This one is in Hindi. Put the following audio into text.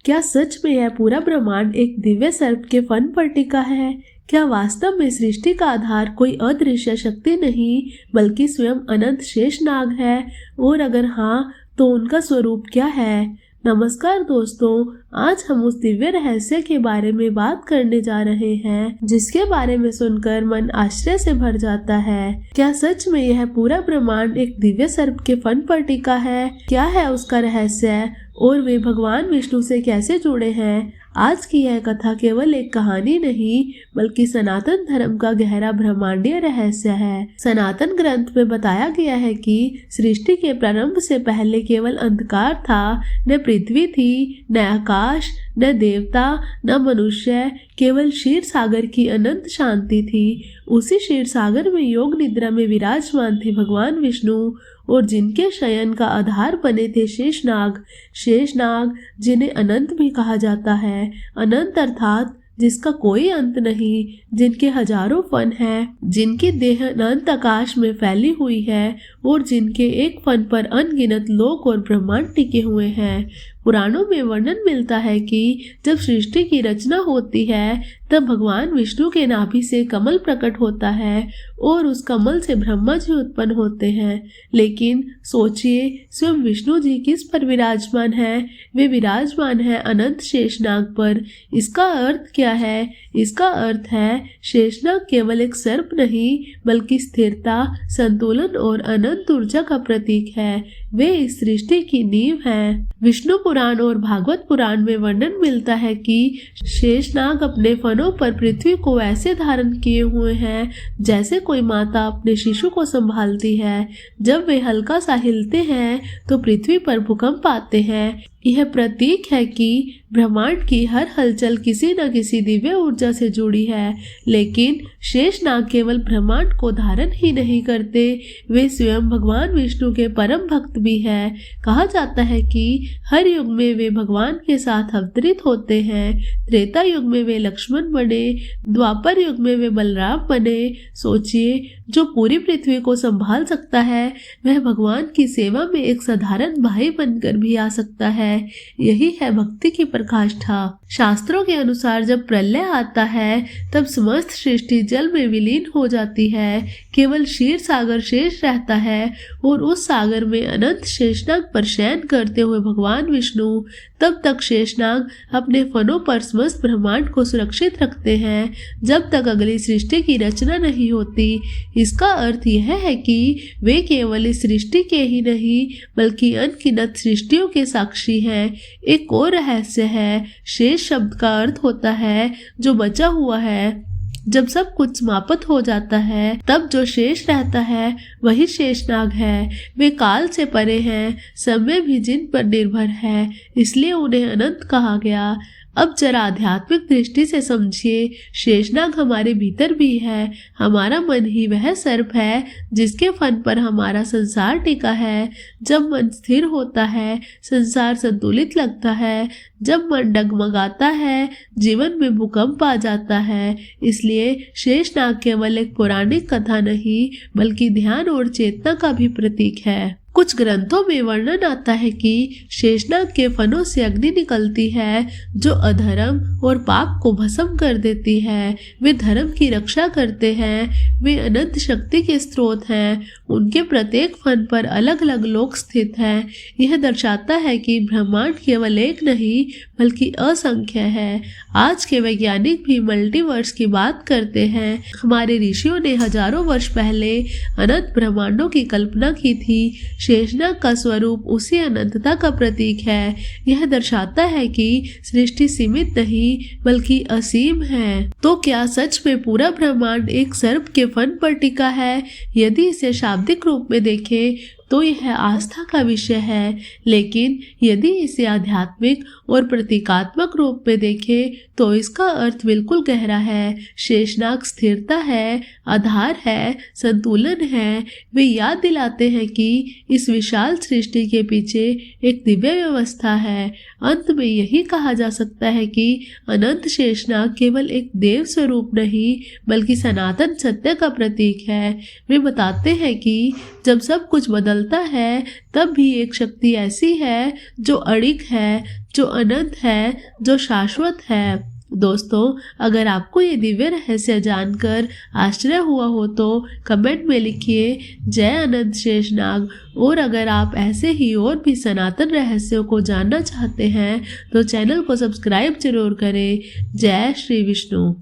क्या सच में यह पूरा ब्रह्मांड एक दिव्य सर्प के फन पर टिका है? क्या वास्तव में सृष्टि का आधार कोई अदृश्य शक्ति नहीं बल्कि स्वयं अनंत शेषनाग है? और अगर हाँ, तो उनका स्वरूप क्या है? नमस्कार दोस्तों, आज हम उस दिव्य रहस्य के बारे में बात करने जा रहे हैं जिसके बारे में सुनकर मन आश्चर्य से भर जाता है। क्या सच में यह पूरा ब्रह्मांड एक दिव्य सर्प के फन पर टिका है? क्या है उसका रहस्य और वे भगवान विष्णु से कैसे जुड़े हैं? आज की यह कथा केवल एक कहानी नहीं बल्कि सनातन धर्म का गहरा ब्रह्मांडीय रहस्य है। सनातन ग्रंथ में बताया गया है कि सृष्टि के प्रारंभ से पहले केवल अंधकार था, न पृथ्वी थी, न आकाश, न देवता, न मनुष्य, केवल क्षीर सागर की अनंत शांति थी। उसी क्षीर सागर में योग निद्रा में विराजमान थे भगवान विष्णु और जिनके शयन का आधार बने थे शेषनाग। शेषनाग जिन्हें अनंत भी कहा जाता है, अनंत अर्थात जिसका कोई अंत नहीं, जिनके हजारों फन हैं, जिनकी देह अनंत आकाश में फैली हुई है और जिनके एक फन पर अनगिनत लोक और ब्रह्मांड टिके हुए हैं। पुराणों में वर्णन मिलता है कि जब सृष्टि की रचना होती है तब भगवान विष्णु के नाभि से कमल प्रकट होता है और उस कमल से ब्रह्मा जी उत्पन्न होते हैं। लेकिन सोचिए, स्वयं विष्णु जी किस पर विराजमान है? वे विराजमान है अनंत शेषनाग पर। इसका अर्थ क्या है? इसका अर्थ है शेषनाग केवल एक सर्प नहीं बल्कि स्थिरता, संतुलन और अनंत ऊर्जा का प्रतीक है। वे इस सृष्टि की नींव है। विष्णु पुराण और भागवत पुराण में वर्णन मिलता है कि शेषनाग अपने फनों पर पृथ्वी को ऐसे धारण किए हुए हैं जैसे कोई माता अपने शिशु को संभालती है। जब वे हल्का सा हिलते हैं तो पृथ्वी पर भूकंप आते हैं। यह प्रतीक है कि ब्रह्मांड की हर हलचल किसी न किसी दिव्य ऊर्जा से जुड़ी है। लेकिन शेषनाग केवल ब्रह्मांड को धारण ही नहीं करते, वे स्वयं भगवान विष्णु के परम भक्त भी हैं। कहा जाता है कि हर युग में वे भगवान के साथ अवतरित होते हैं। त्रेता युग में वे लक्ष्मण बने, द्वापर युग में वे बलराम बने। सोचिए, जो पूरी पृथ्वी को संभाल सकता है वह भगवान की सेवा में एक साधारण भाई बनकर भी आ सकता है। यही है भक्ति की प्रकाष्ठा। शास्त्रों के अनुसार जब प्रलय आता है तब समस्त सृष्टि जल में विलीन हो जाती है। केवल क्षीर सागर शेष रहता है और उस सागर में अनंत शेषनाग पर शयन करते हुए भगवान विष्णु तब तक शेषनाग अपने फनों पर समस्त ब्रह्मांड को सुरक्षित रखते हैं जब तक अगली सृष्टि की रचना नहीं होती। इसका अर्थ यह है कि वे केवल इस सृष्टि के ही नहीं बल्कि अनगिनत सृष्टियों के साक्षी हैं। एक और रहस्य है, शेष शब्द का अर्थ होता है जो बचा हुआ है। जब सब कुछ समाप्त हो जाता है तब जो शेष रहता है वही शेषनाग है। वे काल से परे हैं, समय भी जिन पर निर्भर है, इसलिए उन्हें अनंत कहा गया। अब जरा आध्यात्मिक दृष्टि से समझिए, शेषनाग हमारे भीतर भी है। हमारा मन ही वह सर्प है जिसके फन पर हमारा संसार टिका है। जब मन स्थिर होता है संसार संतुलित लगता है, जब मन डगमगाता है जीवन में भूकंप आ जाता है। इसलिए शेषनाग केवल एक पौराणिक कथा नहीं बल्कि ध्यान और चेतना का भी प्रतीक है। कुछ ग्रंथों में वर्णन आता है कि शेषनाग के फनों से अग्नि निकलती है जो अधर्म और पाप को भस्म कर देती है। वे धर्म की रक्षा करते हैं। वे अनंत शक्ति के स्रोत हैं। उनके प्रत्येक फन पर अलग अलग लोक स्थित हैं। यह दर्शाता है कि ब्रह्मांड केवल एक नहीं बल्कि असंख्य है। आज के वैज्ञानिक भी मल्टीवर्स की बात करते हैं। हमारे ऋषियों ने हजारों वर्ष पहले अनंत ब्रह्मांडों की कल्पना की थी। शेषनाग का स्वरूप उसी अनंतता का प्रतीक है। यह दर्शाता है कि सृष्टि सीमित नहीं बल्कि असीम है। तो क्या सच में पूरा ब्रह्मांड एक सर्प के फन पर टिका है? यदि इसे शाब्दिक रूप में देखें तो यह आस्था का विषय है, लेकिन यदि इसे आध्यात्मिक और प्रतीकात्मक रूप में देखें तो इसका अर्थ बिल्कुल गहरा है। शेषनाग स्थिरता है, आधार है, संतुलन है। वे याद दिलाते हैं कि इस विशाल सृष्टि के पीछे एक दिव्य व्यवस्था है। अंत में यही कहा जा सकता है कि अनंत शेषनाग केवल एक देव स्वरूप नहीं बल्कि सनातन सत्य का प्रतीक है। वे बताते हैं कि जब सब कुछ बदल बदलता है, तब भी एक शक्ति ऐसी है जो अडिग है, जो अनंत है, जो शाश्वत है। दोस्तों, अगर आपको ये दिव्य रहस्य जानकर आश्चर्य हुआ हो तो कमेंट में लिखिए जय अनंत शेषनाग। और अगर आप ऐसे ही और भी सनातन रहस्यों को जानना चाहते हैं तो चैनल को सब्सक्राइब जरूर करें। जय श्री विष्णु।